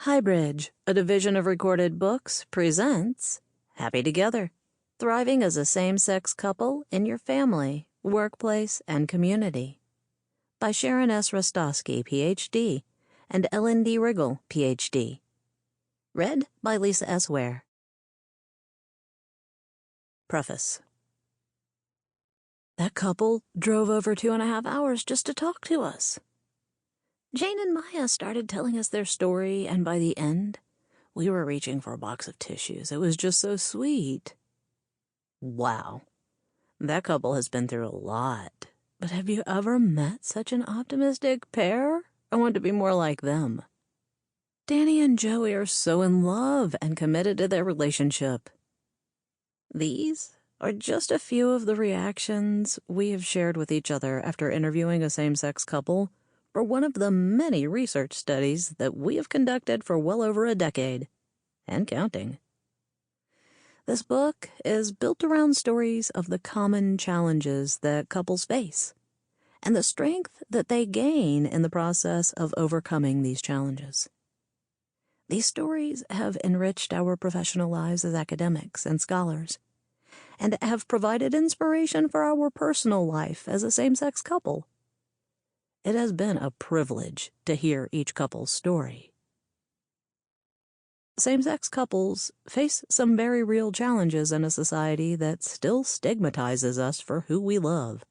HighBridge, a division of Recorded Books, presents Happy Together, Thriving as a Same-Sex Couple in Your Family, Workplace, and Community by Sharon S. Rostowski, Ph.D., and Ellen D. Riggle, Ph.D. Read by Lisa S. Ware. Preface. That couple drove over 2.5 hours just to talk to us. Jane and Maya started telling us their story, and by the end, we were reaching for a box of tissues. It was just so sweet. Wow. That couple has been through a lot. But have you ever met such an optimistic pair? I want to be more like them. Danny and Joey are so in love and committed to their relationship. These are just a few of the reactions we have shared with each other after interviewing a same-sex couple for one of the many research studies that we have conducted for well over a decade, and counting. This book is built around stories of the common challenges that couples face, and the strength that they gain in the process of overcoming these challenges. These stories have enriched our professional lives as academics and scholars, and have provided inspiration for our personal life as a same-sex couple. It has been a privilege to hear each couple's story. Same-sex couples face some very real challenges in a society that still stigmatizes us for who we love.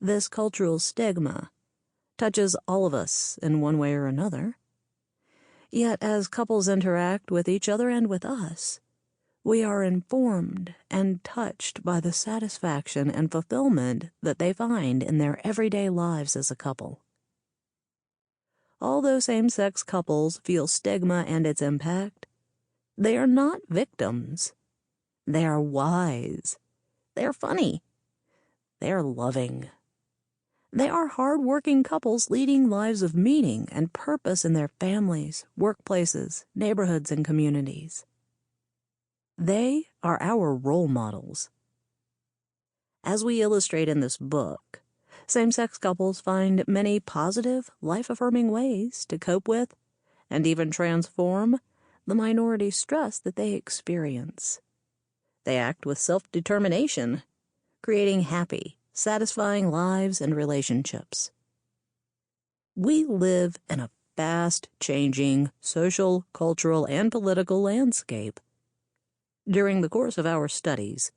This cultural stigma touches all of us in one way or another. Yet as couples interact with each other and with us, we are informed and touched by the satisfaction and fulfillment that they find in their everyday lives as a couple. Although same-sex couples feel stigma and its impact, they are not victims. They are wise. They are funny. They are loving. They are hard-working couples leading lives of meaning and purpose in their families, workplaces, neighborhoods, and communities. They are our role models. As we illustrate in this book, same-sex couples find many positive, life-affirming ways to cope with and even transform the minority stress that they experience. They act with self-determination, creating happy, satisfying lives and relationships. We live in a fast-changing social, cultural, and political landscape. During the course of our studies,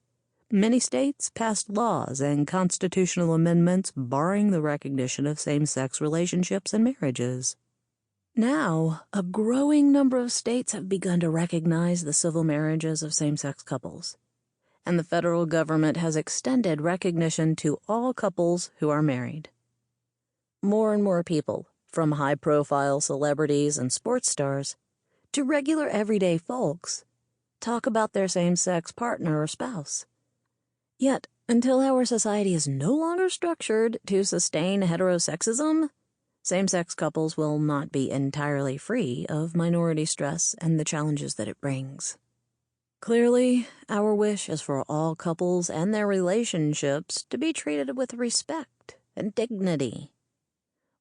many states passed laws and constitutional amendments barring the recognition of same-sex relationships and marriages. Now, a growing number of states have begun to recognize the civil marriages of same-sex couples, and the federal government has extended recognition to all couples who are married. More and more people, from high-profile celebrities and sports stars to regular everyday folks, talk about their same-sex partner or spouse. Yet, until our society is no longer structured to sustain heterosexism, same-sex couples will not be entirely free of minority stress and the challenges that it brings. Clearly, our wish is for all couples and their relationships to be treated with respect and dignity.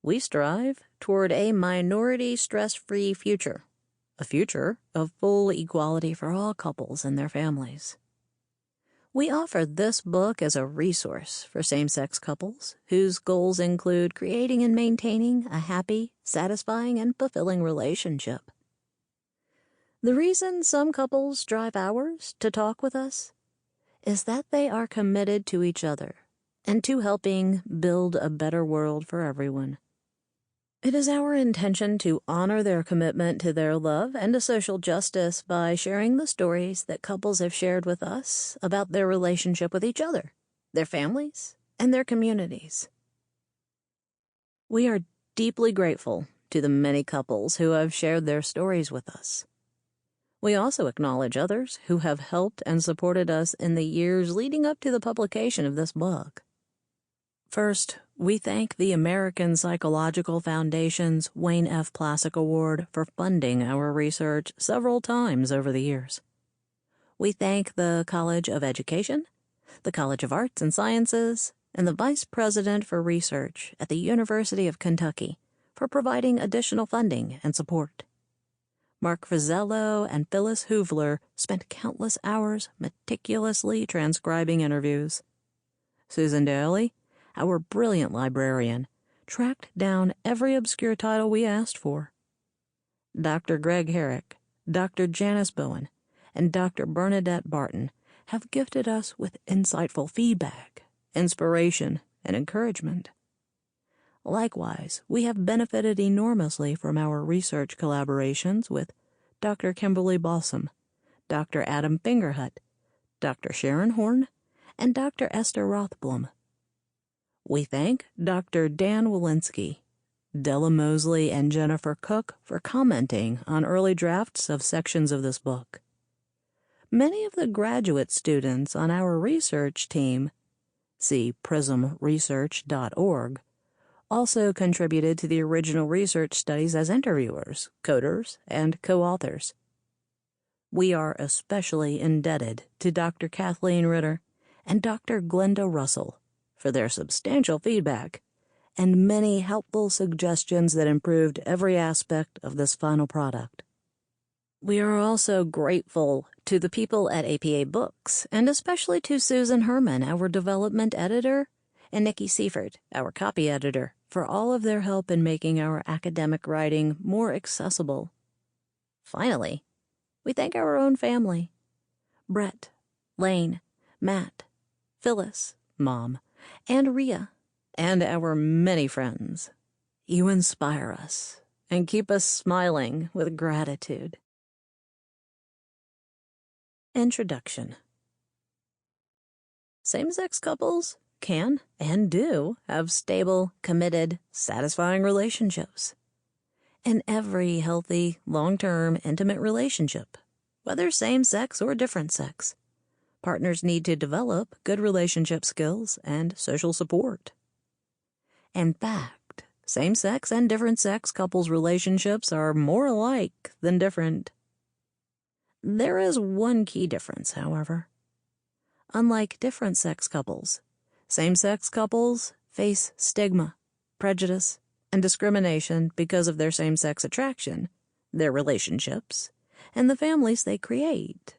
We strive toward a minority stress-free future. A future of full equality for all couples and their families. We offer this book as a resource for same-sex couples whose goals include creating and maintaining a happy, satisfying, and fulfilling relationship. The reason some couples drive hours to talk with us is that they are committed to each other and to helping build a better world for everyone. It is our intention to honor their commitment to their love and to social justice by sharing the stories that couples have shared with us about their relationship with each other, their families, and their communities. We are deeply grateful to the many couples who have shared their stories with us. We also acknowledge others who have helped and supported us in the years leading up to the publication of this book. First, we thank the American Psychological Foundation's Wayne F. Plassick Award for funding our research several times over the years. We thank the College of Education, the College of Arts and Sciences, and the Vice President for Research at the University of Kentucky for providing additional funding and support. Mark Frizzello and Phyllis Hoovler spent countless hours meticulously transcribing interviews. Susan Daly, our brilliant librarian, tracked down every obscure title we asked for. Dr. Greg Herrick, Dr. Janice Bowen, and Dr. Bernadette Barton have gifted us with insightful feedback, inspiration, and encouragement. Likewise, we have benefited enormously from our research collaborations with Dr. Kimberly Balsam, Dr. Adam Fingerhut, Dr. Sharon Horn, and Dr. Esther Rothblum. We thank Dr. Dan Walensky, Della Mosley, and Jennifer Cook for commenting on early drafts of sections of this book. Many of the graduate students on our research team, see prismresearch.org, also contributed to the original research studies as interviewers, coders, and co-authors. We are especially indebted to Dr. Kathleen Ritter and Dr. Glenda Russell for their substantial feedback and many helpful suggestions that improved every aspect of this final product. We are also grateful to the people at APA Books, and especially to Susan Herman, our development editor, and Nikki Seifert, our copy editor, for all of their help in making our academic writing more accessible. Finally, we thank our own family, Brett, Lane, Matt, Phyllis, Mom, and Rhea, and our many friends. You inspire us and keep us smiling with gratitude. Introduction. Same-sex couples can and do have stable, committed, satisfying relationships. In every healthy, long-term, intimate relationship, whether same-sex or different sex, partners need to develop good relationship skills and social support. In fact, same-sex and different-sex couples' relationships are more alike than different. There is one key difference, however. Unlike different-sex couples, same-sex couples face stigma, prejudice, and discrimination because of their same-sex attraction, their relationships, and the families they create.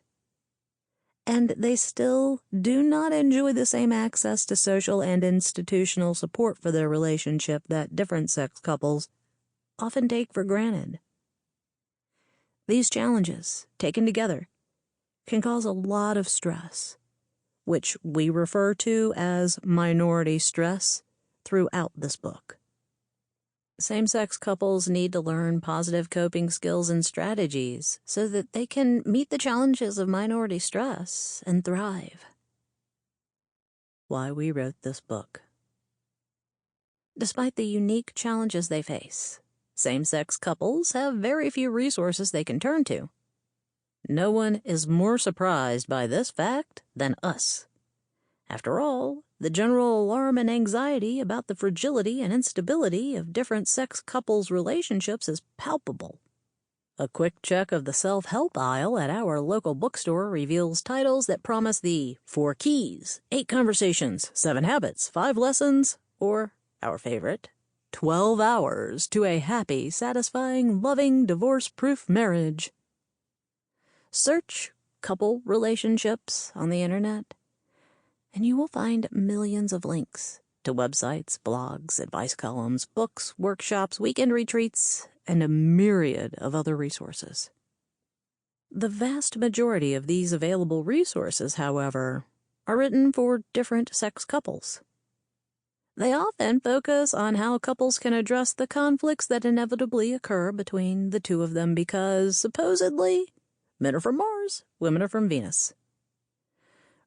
And they still do not enjoy the same access to social and institutional support for their relationship that different-sex couples often take for granted. These challenges, taken together, can cause a lot of stress, which we refer to as minority stress throughout this book. Same-sex couples need to learn positive coping skills and strategies so that they can meet the challenges of minority stress and thrive. Why we wrote this book. Despite the unique challenges they face, same-sex couples have very few resources they can turn to. No one is more surprised by this fact than us. After all, the general alarm and anxiety about the fragility and instability of different-sex couples' relationships is palpable. A quick check of the self-help aisle at our local bookstore reveals titles that promise the 4 keys, 8 conversations, 7 habits, 5 lessons, or, our favorite, 12 hours to a happy, satisfying, loving, divorce-proof marriage. Search couple relationships on the internet, and you will find millions of links to websites, blogs, advice columns, books, workshops, weekend retreats, and a myriad of other resources. The vast majority of these available resources, however, are written for different sex couples. They often focus on how couples can address the conflicts that inevitably occur between the two of them because, supposedly, men are from Mars, women are from Venus.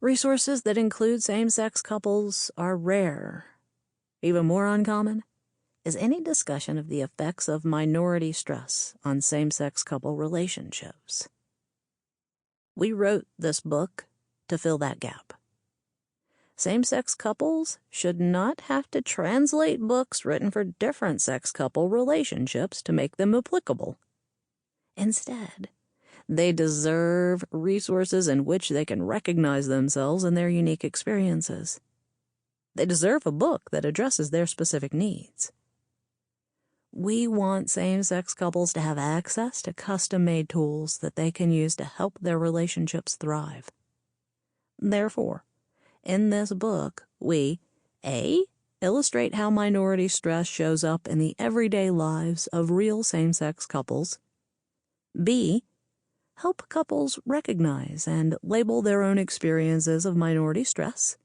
Resources that include same-sex couples are rare. Even more uncommon is any discussion of the effects of minority stress on same-sex couple relationships. We wrote this book to fill that gap. Same-sex couples should not have to translate books written for different-sex couple relationships to make them applicable. Instead, they deserve resources in which they can recognize themselves and their unique experiences. They deserve a book that addresses their specific needs. We want same-sex couples to have access to custom-made tools that they can use to help their relationships thrive. Therefore, in this book, we A. illustrate how minority stress shows up in the everyday lives of real same-sex couples, B. help couples recognize and label their own experiences of minority stress,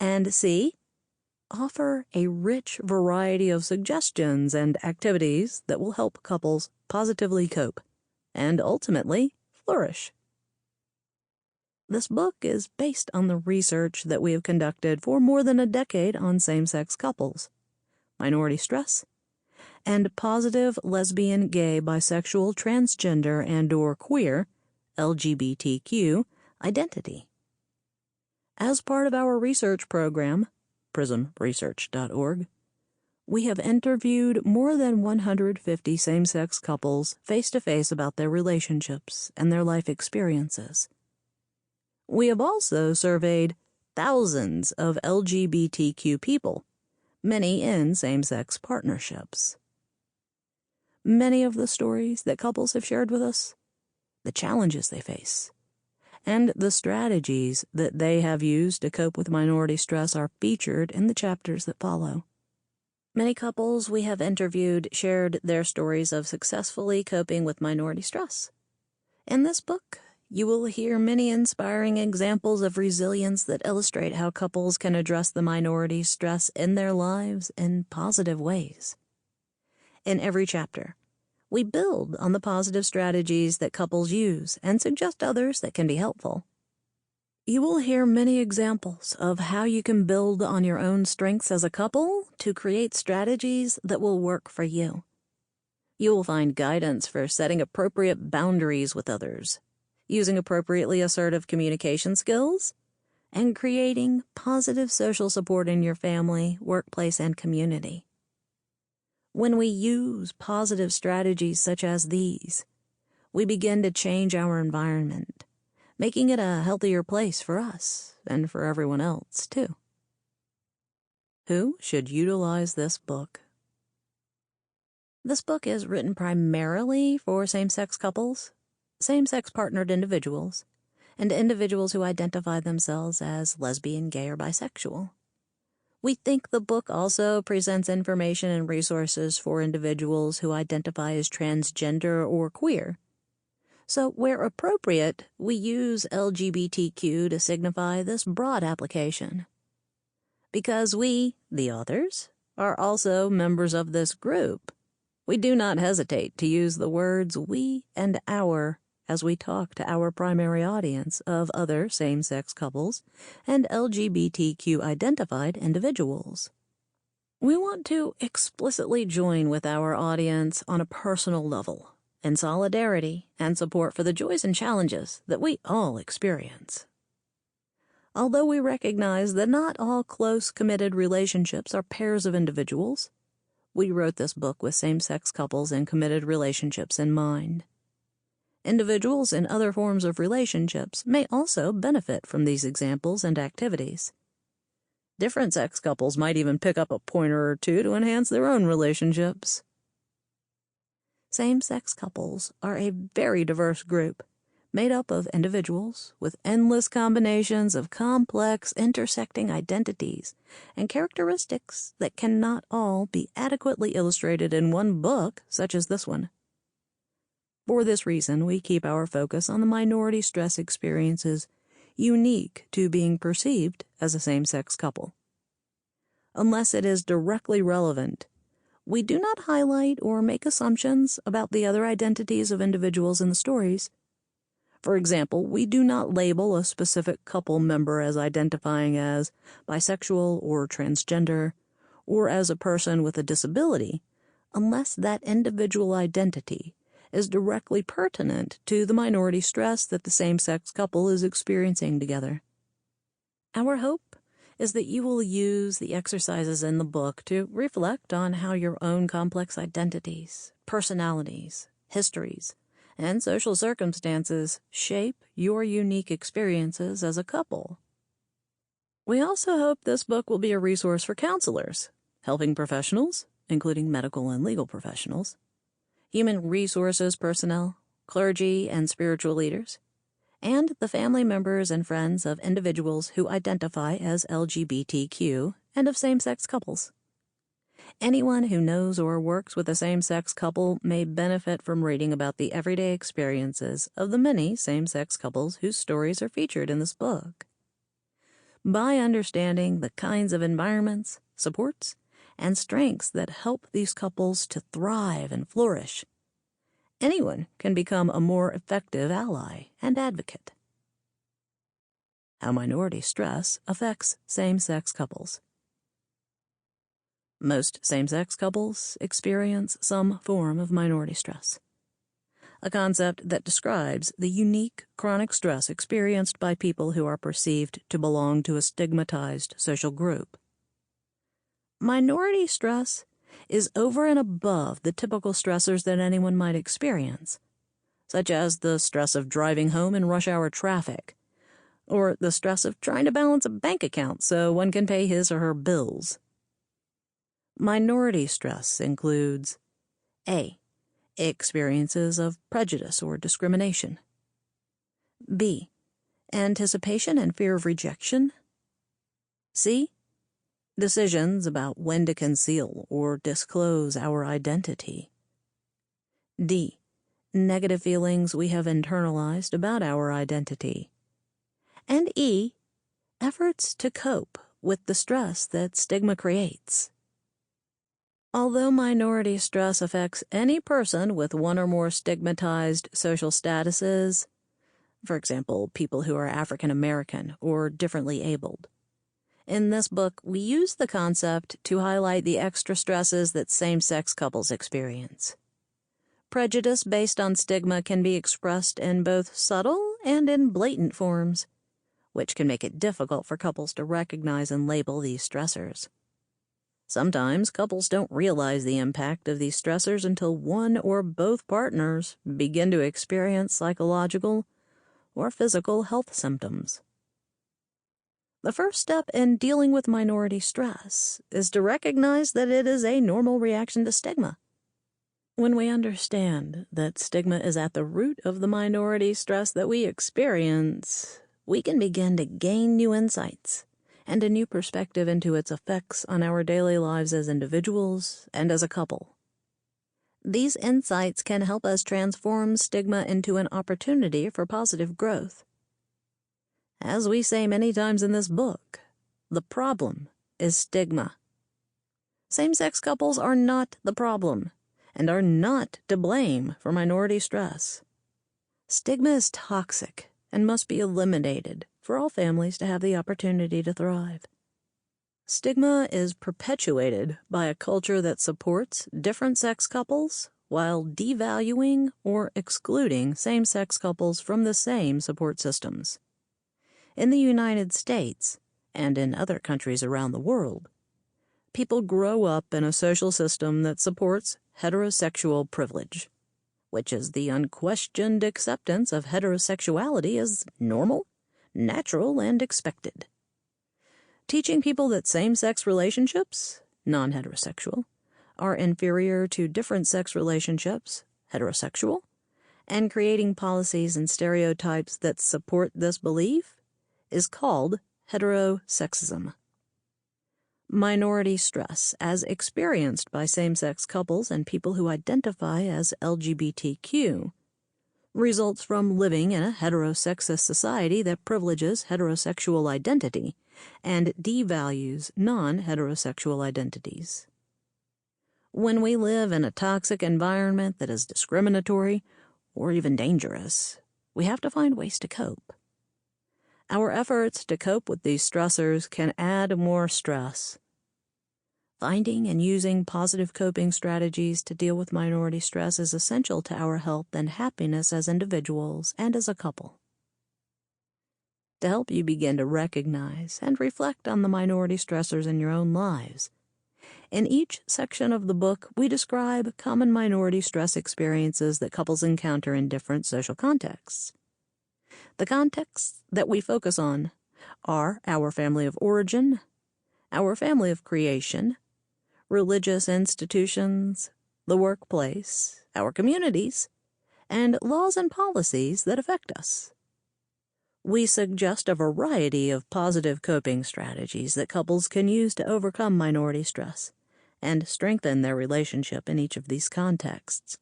and C. offer a rich variety of suggestions and activities that will help couples positively cope and ultimately flourish. This book is based on the research that we have conducted for more than a decade on same-sex couples, minority stress, and positive lesbian, gay, bisexual, transgender, and/or queer LGBTQ identity. As part of our research program, prismresearch.org, we have interviewed more than 150 same-sex couples face-to-face about their relationships and their life experiences. We have also surveyed thousands of LGBTQ people, many in same-sex partnerships. Many of the stories that couples have shared with us, the challenges they face, and the strategies that they have used to cope with minority stress are featured in the chapters that follow. Many couples we have interviewed shared their stories of successfully coping with minority stress. In this book, you will hear many inspiring examples of resilience that illustrate how couples can address the minority stress in their lives in positive ways. In every chapter, we build on the positive strategies that couples use and suggest others that can be helpful. You will hear many examples of how you can build on your own strengths as a couple to create strategies that will work for you. You will find guidance for setting appropriate boundaries with others, using appropriately assertive communication skills, and creating positive social support in your family, workplace, and community. When we use positive strategies such as these, we begin to change our environment, making it a healthier place for us and for everyone else, too. Who should utilize this book? This book is written primarily for same-sex couples, same-sex partnered individuals, and individuals who identify themselves as lesbian, gay, or bisexual. We think the book also presents information and resources for individuals who identify as transgender or queer. So, where appropriate, we use LGBTQ to signify this broad application. Because we, the authors, are also members of this group, we do not hesitate to use the words we and our as we talk to our primary audience of other same-sex couples and LGBTQ-identified individuals. We want to explicitly join with our audience on a personal level, in solidarity and support for the joys and challenges that we all experience. Although we recognize that not all close, committed relationships are pairs of individuals, we wrote this book with same-sex couples and committed relationships in mind. Individuals in other forms of relationships may also benefit from these examples and activities. Different sex couples might even pick up a pointer or two to enhance their own relationships. Same-sex couples are a very diverse group, made up of individuals with endless combinations of complex, intersecting identities and characteristics that cannot all be adequately illustrated in one book such as this one. For this reason, we keep our focus on the minority stress experiences unique to being perceived as a same-sex couple. Unless it is directly relevant, we do not highlight or make assumptions about the other identities of individuals in the stories. For example, we do not label a specific couple member as identifying as bisexual or transgender, or as a person with a disability, unless that individual identity is directly pertinent to the minority stress that the same-sex couple is experiencing together. Our hope is that you will use the exercises in the book to reflect on how your own complex identities, personalities, histories, and social circumstances shape your unique experiences as a couple. We also hope this book will be a resource for counselors, helping professionals, including medical and legal professionals, human resources personnel, clergy and spiritual leaders, and the family members and friends of individuals who identify as LGBTQ and of same-sex couples. Anyone who knows or works with a same-sex couple may benefit from reading about the everyday experiences of the many same-sex couples whose stories are featured in this book. By understanding the kinds of environments, supports, and strengths that help these couples to thrive and flourish, anyone can become a more effective ally and advocate. How minority stress affects same-sex couples. Most same-sex couples experience some form of minority stress, a concept that describes the unique chronic stress experienced by people who are perceived to belong to a stigmatized social group. Minority stress is over and above the typical stressors that anyone might experience, such as the stress of driving home in rush hour traffic, or the stress of trying to balance a bank account so one can pay his or her bills. Minority stress includes A. Experiences of prejudice or discrimination. B. Anticipation and fear of rejection. C. Decisions about when to conceal or disclose our identity. D. Negative feelings we have internalized about our identity. And E. Efforts to cope with the stress that stigma creates. Although minority stress affects any person with one or more stigmatized social statuses, for example, people who are African American or differently abled, in this book we use the concept to highlight the extra stresses that same-sex couples experience. Prejudice based on stigma can be expressed in both subtle and in blatant forms, which can make it difficult for couples to recognize and label these stressors. Sometimes couples don't realize the impact of these stressors until one or both partners begin to experience psychological or physical health symptoms. The first step in dealing with minority stress is to recognize that it is a normal reaction to stigma. When we understand that stigma is at the root of the minority stress that we experience, we can begin to gain new insights and a new perspective into its effects on our daily lives as individuals and as a couple. These insights can help us transform stigma into an opportunity for positive growth. As we say many times in this book, the problem is stigma. Same-sex couples are not the problem and are not to blame for minority stress. Stigma is toxic and must be eliminated for all families to have the opportunity to thrive. Stigma is perpetuated by a culture that supports different-sex couples while devaluing or excluding same-sex couples from the same support systems. In the United States, and in other countries around the world, people grow up in a social system that supports heterosexual privilege, which is the unquestioned acceptance of heterosexuality as normal, natural, and expected. Teaching people that same-sex relationships, non-heterosexual, are inferior to different-sex relationships, heterosexual, and creating policies and stereotypes that support this belief is called heterosexism. Minority stress, as experienced by same-sex couples and people who identify as LGBTQ, results from living in a heterosexist society that privileges heterosexual identity and devalues non-heterosexual identities. When we live in a toxic environment that is discriminatory or even dangerous, we have to find ways to cope. Our efforts to cope with these stressors can add more stress. Finding and using positive coping strategies to deal with minority stress is essential to our health and happiness as individuals and as a couple. To help you begin to recognize and reflect on the minority stressors in your own lives, in each section of the book, we describe common minority stress experiences that couples encounter in different social contexts. The contexts that we focus on are our family of origin, our family of creation, religious institutions, the workplace, our communities, and laws and policies that affect us. We suggest a variety of positive coping strategies that couples can use to overcome minority stress and strengthen their relationship in each of these contexts.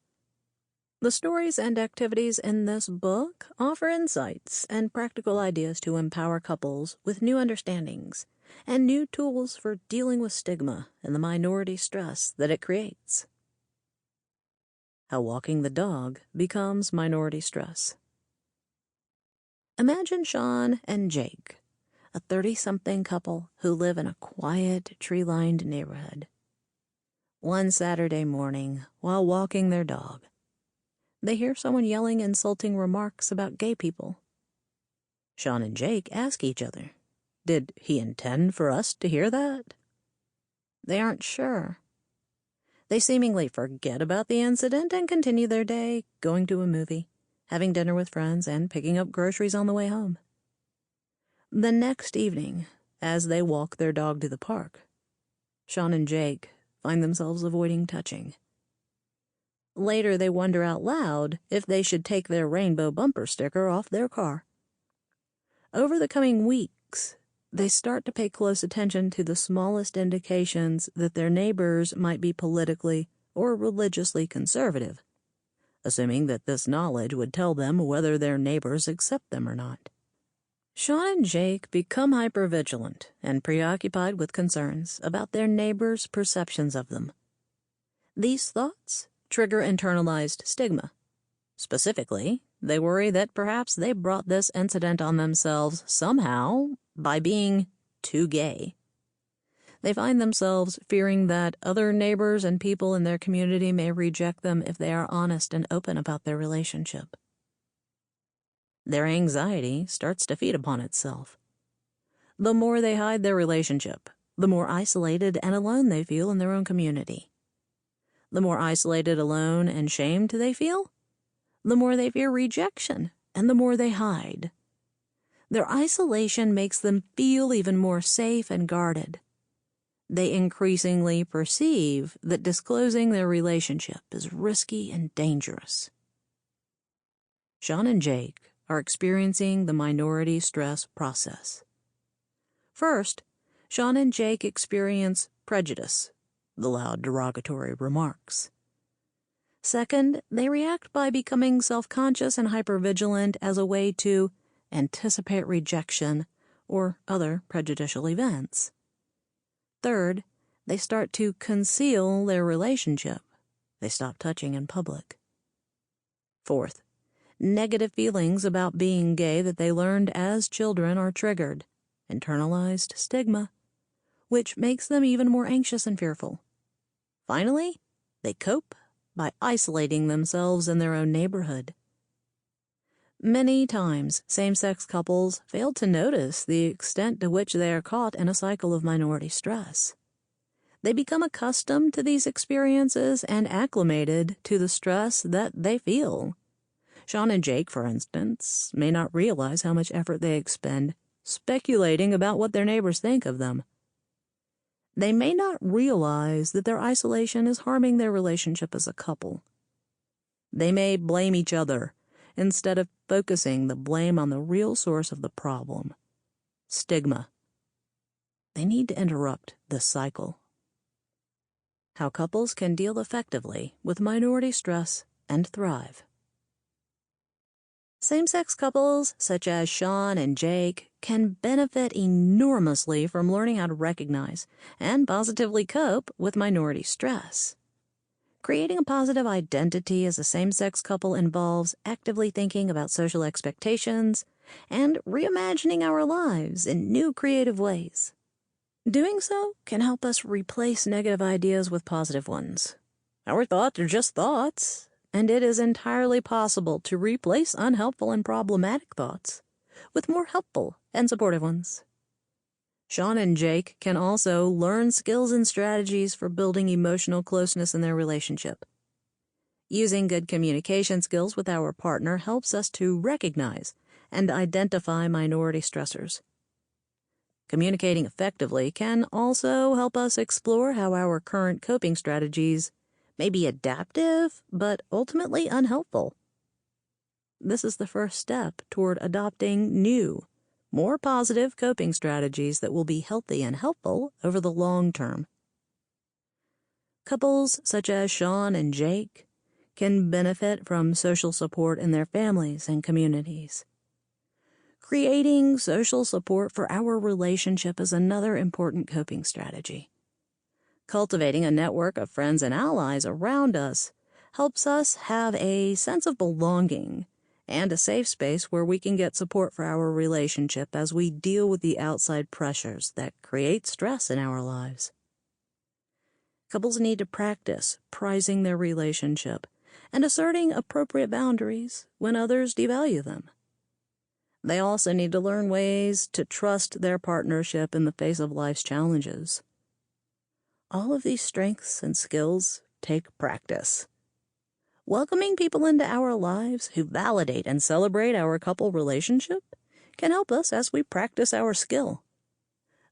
The stories and activities in this book offer insights and practical ideas to empower couples with new understandings and new tools for dealing with stigma and the minority stress that it creates. How walking the dog becomes minority stress. Imagine Sean and Jake, a 30-something couple who live in a quiet, tree-lined neighborhood. One Saturday morning, while walking their dog, they hear someone yelling insulting remarks about gay people. Sean and Jake ask each other, "Did he intend for us to hear that?" They aren't sure. They seemingly forget about the incident and continue their day, going to a movie, having dinner with friends, and picking up groceries on the way home. The next evening, as they walk their dog to the park, Sean and Jake find themselves avoiding touching. Later, they wonder out loud if they should take their rainbow bumper sticker off their car. Over the coming weeks, they start to pay close attention to the smallest indications that their neighbors might be politically or religiously conservative, assuming that this knowledge would tell them whether their neighbors accept them or not. Sean and Jake become hypervigilant and preoccupied with concerns about their neighbors' perceptions of them. These thoughts trigger internalized stigma. Specifically, they worry that perhaps they brought this incident on themselves somehow by being too gay. They find themselves fearing that other neighbors and people in their community may reject them if they are honest and open about their relationship. Their anxiety starts to feed upon itself. The more they hide their relationship, the more isolated and alone they feel in their own community. The more isolated, alone, and shamed they feel, the more they fear rejection, and the more they hide. Their isolation makes them feel even more safe and guarded. They increasingly perceive that disclosing their relationship is risky and dangerous. Sean and Jake are experiencing the minority stress process. First, Sean and Jake experience prejudice, the loud derogatory remarks. Second, they react by becoming self-conscious and hypervigilant as a way to anticipate rejection or other prejudicial events. Third, they start to conceal their relationship. They stop touching in public. Fourth, negative feelings about being gay that they learned as children are triggered, internalized stigma, which makes them even more anxious and fearful. Finally, they cope by isolating themselves in their own neighborhood. Many times, same-sex couples fail to notice the extent to which they are caught in a cycle of minority stress. They become accustomed to these experiences and acclimated to the stress that they feel. Sean and Jake, for instance, may not realize how much effort they expend speculating about what their neighbors think of them. They may not realize that their isolation is harming their relationship as a couple. They may blame each other instead of focusing the blame on the real source of the problem, stigma. They need to interrupt this cycle. How couples can deal effectively with minority stress and thrive. Same-sex couples, such as Sean and Jake, can benefit enormously from learning how to recognize and positively cope with minority stress. Creating a positive identity as a same-sex couple involves actively thinking about social expectations and reimagining our lives in new creative ways. Doing so can help us replace negative ideas with positive ones. Our thoughts are just thoughts, and it is entirely possible to replace unhelpful and problematic thoughts with more helpful and supportive ones. Sean and Jake can also learn skills and strategies for building emotional closeness in their relationship. Using good communication skills with our partner helps us to recognize and identify minority stressors. Communicating effectively can also help us explore how our current coping strategies may be adaptive, but ultimately unhelpful. This is the first step toward adopting new, more positive coping strategies that will be healthy and helpful over the long term. Couples such as Sean and Jake can benefit from social support in their families and communities. Creating social support for our relationship is another important coping strategy. Cultivating a network of friends and allies around us helps us have a sense of belonging and a safe space where we can get support for our relationship as we deal with the outside pressures that create stress in our lives. Couples need to practice prizing their relationship and asserting appropriate boundaries when others devalue them. They also need to learn ways to trust their partnership in the face of life's challenges. All of these strengths and skills take practice. Welcoming people into our lives who validate and celebrate our couple relationship can help us as we practice our skill.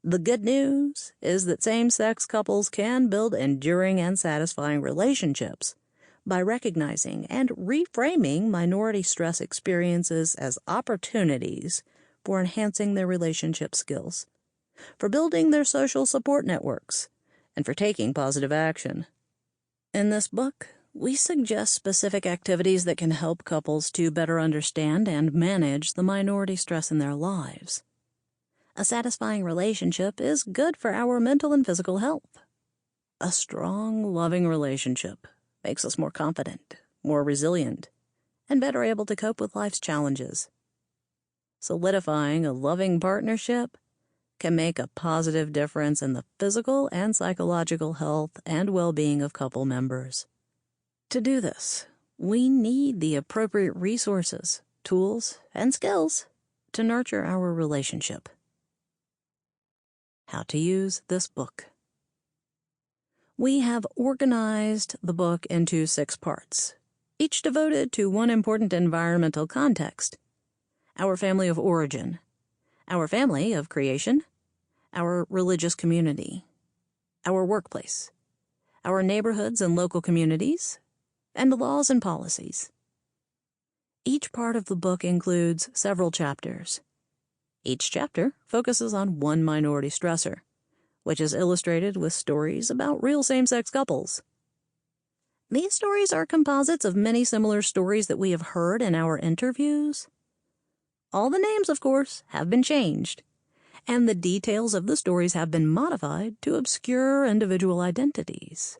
The good news is that same-sex couples can build enduring and satisfying relationships by recognizing and reframing minority stress experiences as opportunities for enhancing their relationship skills, for building their social support networks, and for taking positive action. In this book, we suggest specific activities that can help couples to better understand and manage the minority stress in their lives. A satisfying relationship is good for our mental and physical health. A strong, loving relationship makes us more confident, more resilient, and better able to cope with life's challenges. Solidifying a loving partnership can make a positive difference in the physical and psychological health and well-being of couple members. To do this, we need the appropriate resources, tools, and skills to nurture our relationship. How to use this book. We have organized the book into 6 parts, each devoted to one important environmental context: our family of origin, our family of creation, our religious community, our workplace, our neighborhoods and local communities, and laws and policies. Each part of the book includes several chapters. Each chapter focuses on one minority stressor, which is illustrated with stories about real same-sex couples. These stories are composites of many similar stories that we have heard in our interviews. All the names, of course, have been changed, and the details of the stories have been modified to obscure individual identities.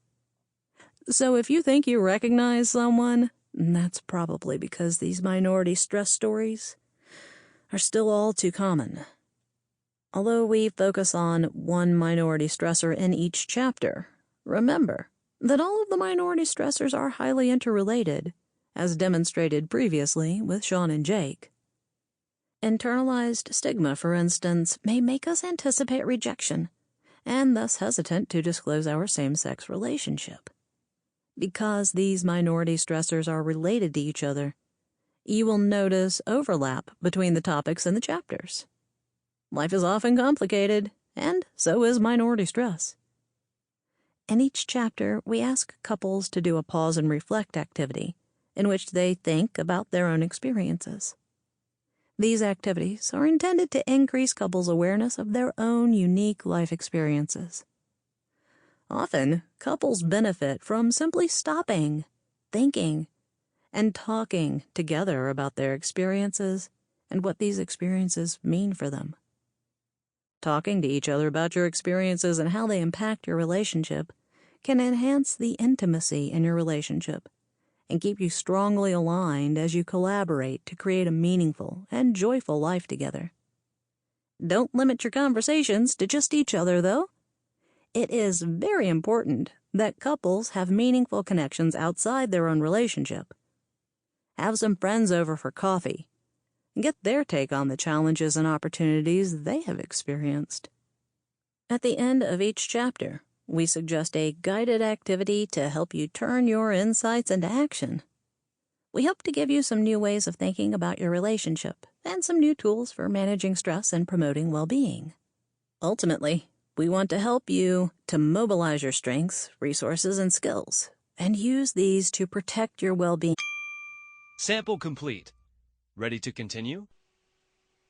So if you think you recognize someone, that's probably because these minority stress stories are still all too common. Although we focus on one minority stressor in each chapter, remember that all of the minority stressors are highly interrelated, as demonstrated previously with Sean and Jake. Internalized stigma, for instance, may make us anticipate rejection, and thus hesitant to disclose our same-sex relationship. Because these minority stressors are related to each other, you will notice overlap between the topics in the chapters. Life is often complicated, and so is minority stress. In each chapter, we ask couples to do a pause and reflect activity in which they think about their own experiences. These activities are intended to increase couples' awareness of their own unique life experiences. Often, couples benefit from simply stopping, thinking, and talking together about their experiences and what these experiences mean for them. Talking to each other about your experiences and how they impact your relationship can enhance the intimacy in your relationship and keep you strongly aligned as you collaborate to create a meaningful and joyful life together. Don't limit your conversations to just each other, though. It is very important that couples have meaningful connections outside their own relationship. Have some friends over for coffee and get their take on the challenges and opportunities they have experienced. At the end of each chapter, we suggest a guided activity to help you turn your insights into action. We hope to give you some new ways of thinking about your relationship and some new tools for managing stress and promoting well-being. Ultimately, we want to help you to mobilize your strengths, resources, and skills, and use these to protect your well-being. Sample complete. Ready to continue?